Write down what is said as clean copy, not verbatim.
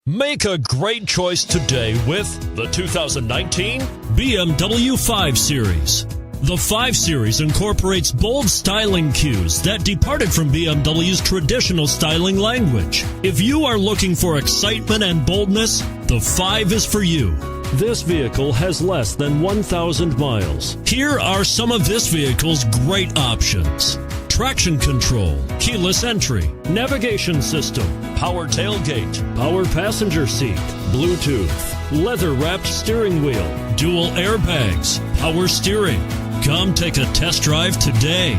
Make a great choice today with the 2019 BMW 5 Series. The 5 Series incorporates bold styling cues that departed from BMW's traditional styling language. If you are looking for excitement and boldness, the 5 is for you. This vehicle has less than 1,000 miles. Here are some of this vehicle's great options: traction control, keyless entry, navigation system, power tailgate, power passenger seat, Bluetooth, leather-wrapped steering wheel, dual airbags, power steering. Come take a test drive today.